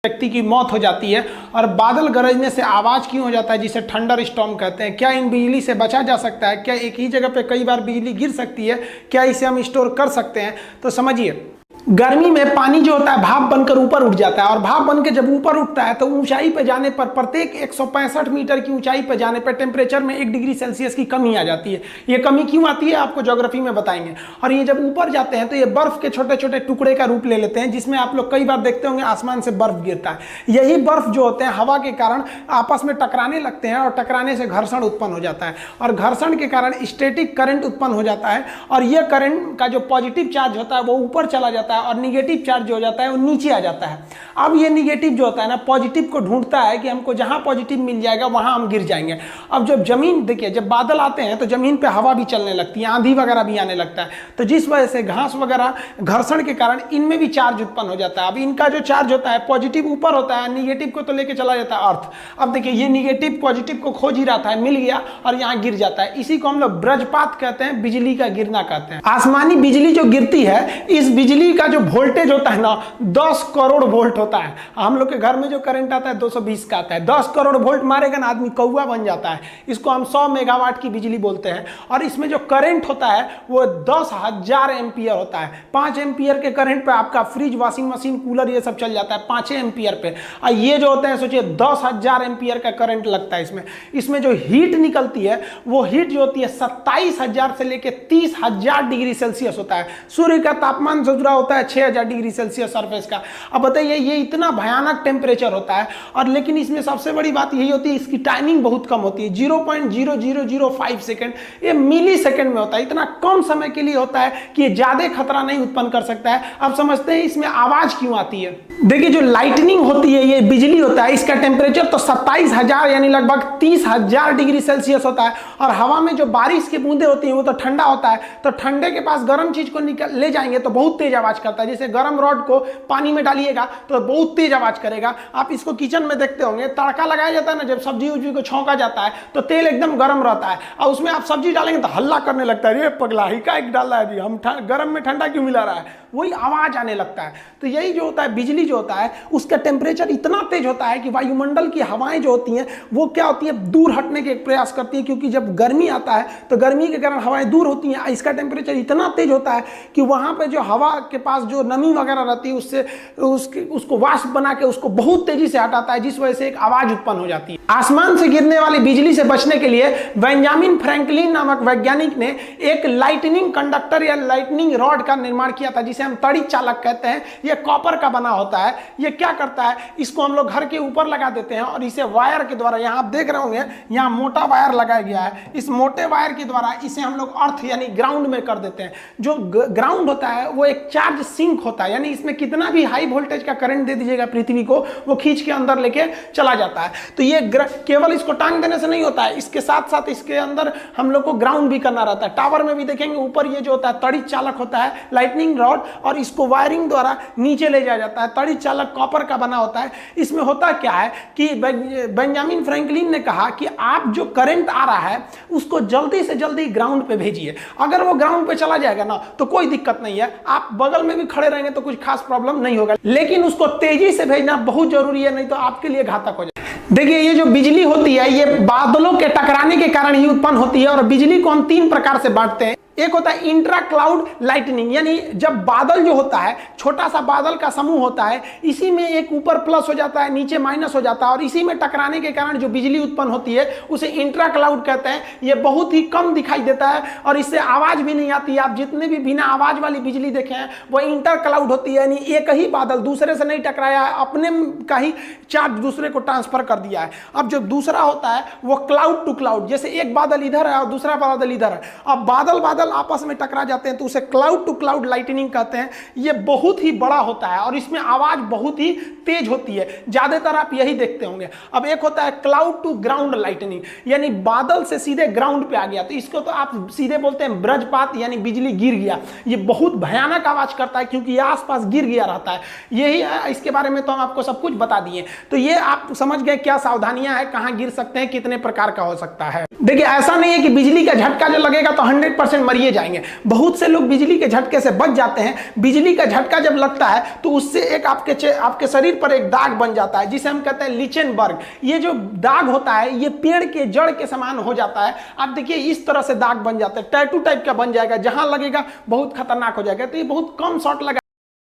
व्यक्ति की मौत हो जाती है। और बादल गरजने से आवाज क्यों हो जाता है, जिसे थंडर स्टॉर्म कहते हैं। क्या इन बिजली से बचा जा सकता है? क्या एक ही जगह पे कई बार बिजली गिर सकती है? क्या इसे हम स्टोर कर सकते हैं? तो समझिए, गर्मी में पानी जो होता है भाप बनकर ऊपर उठ जाता है, और भाप बनकर जब ऊपर उठता है तो ऊंचाई पर जाने पर, प्रत्येक 165 मीटर की ऊंचाई पर जाने पर टेम्परेचर में 1 डिग्री सेल्सियस की कमी आ जाती है। ये कमी क्यों आती है आपको ज्योग्राफी में बताएंगे। और ये जब ऊपर जाते हैं तो ये बर्फ के छोटे छोटे टुकड़े का रूप ले लेते हैं, जिसमें आप लोग कई बार देखते होंगे आसमान से बर्फ गिरता है। यही बर्फ जो होते हैं हवा के कारण आपस में टकराने लगते हैं, और टकराने से घर्षण उत्पन्न हो जाता है, और घर्षण के कारण स्टैटिक करंट उत्पन्न हो जाता है। और यह करंट का जो पॉजिटिव चार्ज होता है वो ऊपर चला जाता है, और निगेटिव चार्ज जो हो जाता है वो नीचे आ जाता है। अब ये निगेटिव जो होता है ना, पॉजिटिव को ढूंढता है कि हमको जहां पॉजिटिव मिल जाएगा वहां हम गिर जाएंगे। अब जब जमीन, देखिए जब बादल आते हैं तो जमीन पे हवा भी चलने लगती है, आंधी वगैरह भी आने लगता है, तो जिस वजह से घास वगैरह घर्षण के कारण इनमें भी चार्ज उत्पन्न हो जाता है। अब इनका जो चार्ज होता है पॉजिटिव ऊपर होता है, निगेटिव को तो लेके चला जाता है अर्थ। अब देखिए ये निगेटिव पॉजिटिव को खोज ही रहा था, मिल गया और यहाँ गिर जाता है। इसी को हम लोग वज्रपात कहते हैं, बिजली का गिरना कहते हैं। आसमानी बिजली जो गिरती है, इस बिजली का जो वोल्टेज होता है ना 10 करोड़ वोल्ट होता है। हम लोग के घर में जो करंट आता है 220 का आता है। 10 करोड़ वोल्ट मारेगा ना आदमी कौवा बन जाता है। इसको हम 100 मेगावाट की बिजली बोलते हैं। और इसमें जो करंट होता है वो 10,000 एम्पियर होता है। 5 एम्पियर के करंट पे आपका फ्रिज, वॉशिंग मशीन, कूलर ये सब चल जाता है 5 एम्पियर पे। और ये जो होते हैं सोचिए 10,000 एम्पियर का करंट लगता है इसमें। इसमें जो हीट निकलती है वो हीट जो होती है 27,000 से लेकर 30,000 डिग्री सेल्सियस होता है। सूर्य का तापमान जो होता है 6,000 डिग्री सेल्सियस सरफेस का। अब बताइए ये इतना भयानक टेम्परेचर होता है। और लेकिन इसमें सबसे बड़ी बात यही होती है इसकी टाइमिंग बहुत कम होती है, 0.0005 सेकेंड। ये मिली सेकेंड में होता है, इतना कम समय के लिए होता है कि ये ज्यादा खतरा नहीं उत्पन्न कर सकता है। अब समझते हैं इसमें आवाज क्यों आती है। देखिए जो लाइटनिंग होती है, ये बिजली होता है, इसका टेम्परेचर तो 27,000 यानी लगभग 30,000 डिग्री सेल्सियस होता है। और हवा में जो बारिश की बूंदे होती हैं वो तो ठंडा होता है, तो ठंडे के पास गर्म चीज को ले जाएंगे तो बहुत तेज आवाज करता है। जैसे गर्म रॉड को पानी में डालिएगा तो बहुत तेज आवाज करेगा। आप इसको किचन में देखते होंगे, तड़का लगाया जाता है ना, जब सब्जी उब्जी को छौंका जाता है तो तेल एकदम गर्म रहता है, और उसमें आप सब्जी डालेंगे तो हल्ला करने लगता है, ये पगला ही का एक डाला है जी, हम गर्म में ठंडा क्यों मिला रहा है, वही आवाज आने लगता है। तो यही जो होता है बिजली जो होता है उसका टेम्परेचर इतना तेज होता है कि वायुमंडल की हवाएं जो होती हैं वो क्या होती है, दूर हटने के प्रयास करती है। क्योंकि जब गर्मी आता है तो गर्मी के कारण हवाएं दूर होती हैं। इसका टेम्परेचर इतना तेज होता है कि वहां पे जो हवा के पास जो नमी वगैरह रहती है उससे उसको वाष्प बना के उसको बहुत तेजी से हटाता है, जिस वजह से एक आवाज उत्पन्न हो जाती है। आसमान से गिरने वाली बिजली से बचने के लिए बेंजामिन फ्रैंकलिन नामक वैज्ञानिक ने एक लाइटनिंग कंडक्टर या लाइटनिंग रॉड का निर्माण किया था, जिसे हम तड़ी चालक कहते हैं। यह कॉपर का बना होता है। यह क्या करता है, इसको हम लोग घर के ऊपर लगा देते हैं और इसे वायर के द्वारा, यहां आप देख रहे होंगे यहां मोटा वायर लगाया गया है, इस मोटे वायर के द्वारा इसे हम लोग अर्थ यानी ग्राउंड में कर देते हैं। जो ग्राउंड होता है वो एक चार्ज सिंक होता है, यानी इसमें कितना भी हाई वोल्टेज का करंट दे दीजिएगा पृथ्वी को, वो खींच के अंदर लेके चला जाता है। तो ये केवल इसको टांग देने से नहीं होता है, इसके साथ साथ इसके अंदर हम लोग को ग्राउंड भी करना रहता है। टावर में भी देखेंगे ऊपर ये जो होता है तड़ी चालक होता है, लाइटनिंग रॉड, और इसको वायरिंग द्वारा नीचे ले जाया जाता है। तड़ी चालक कॉपर का बना होता है। इसमें होता क्या है कि बेंजामिन फ्रैंकलिन ने कहा कि आप जो करंट आ रहा है उसको जल्दी से जल्दी ग्राउंड पे भेजिए। अगर वो ग्राउंड पे चला जाएगा ना तो कोई दिक्कत नहीं है, आप बगल में भी खड़े रहेंगे तो कुछ खास प्रॉब्लम नहीं होगा, लेकिन उसको तेजी से भेजना बहुत जरूरी है, नहीं तो आपके लिए घातक हो जाए। देखिए ये जो बिजली होती है ये बादलों के टकराने के कारण ही उत्पन्न होती है। और बिजली को हम 3 प्रकार से बांटते हैं। एक होता है इंट्रा क्लाउड लाइटनिंग, यानी जब बादल जो होता है, छोटा सा बादल का समूह होता है, इसी में एक ऊपर प्लस हो जाता है, नीचे माइनस हो जाता है, और इसी में टकराने के कारण जो बिजली उत्पन्न होती है उसे इंट्रा क्लाउड कहते हैं। ये बहुत ही कम दिखाई देता है और इससे आवाज भी नहीं आती है। आप जितने भी बिना आवाज वाली बिजली देखे हैं वो इंटर क्लाउड होती है, यानी एक ही बादल दूसरे से नहीं टकराया है, अपने का ही चार्ज दूसरे को ट्रांसफर कर दिया है। अब जो दूसरा होता है वो क्लाउड टू क्लाउड, जैसे एक बादल इधर है और दूसरा बादल इधर है, अब बादल आपस में टकरा जाते हैं तो उसे क्लाउड टू क्लाउड लाइटनिंग कहते हैं। ये बहुत ही बड़ा होता है और इसमें आवाज बहुत ही तेज होती है, ज्यादातर आप यही देखते होंगे। अब एक होता है क्लाउड टू ग्राउंड लाइटनिंग, यानी बादल से सीधे ग्राउंड पे आ गया, तो इसको तो आप सीधे बोलते हैं वज्रपात, यानी बिजली गिर गया। ये बहुत भयानक आवाज करता है क्योंकि ये आसपास गिर गया रहता है। यही है, इसके बारे में तो हम आपको सब कुछ बता दिए। तो ये आप समझ गए क्या सावधानियां हैं, कहां गिर सकते हैं, कितने प्रकार का हो सकता है। देखिए ऐसा नहीं है कि बिजली का झटका जो लगेगा तो 100% मरिए जाएंगे। बहुत से लोग बिजली के झटके से बच जाते हैं। बिजली का झटका जब लगता है तो उससे एक आपके शरीर पर एक दाग बन जाता है, जिसे हम कहते हैं लिचेनबर्ग। ये जो दाग होता है ये पेड़ के जड़ के समान हो जाता है। आप देखिए इस तरह से दाग बन जाता है, टैटू टाइप का बन जाएगा, जहां लगेगा बहुत खतरनाक हो जाएगा। तो ये बहुत कम शॉट लगा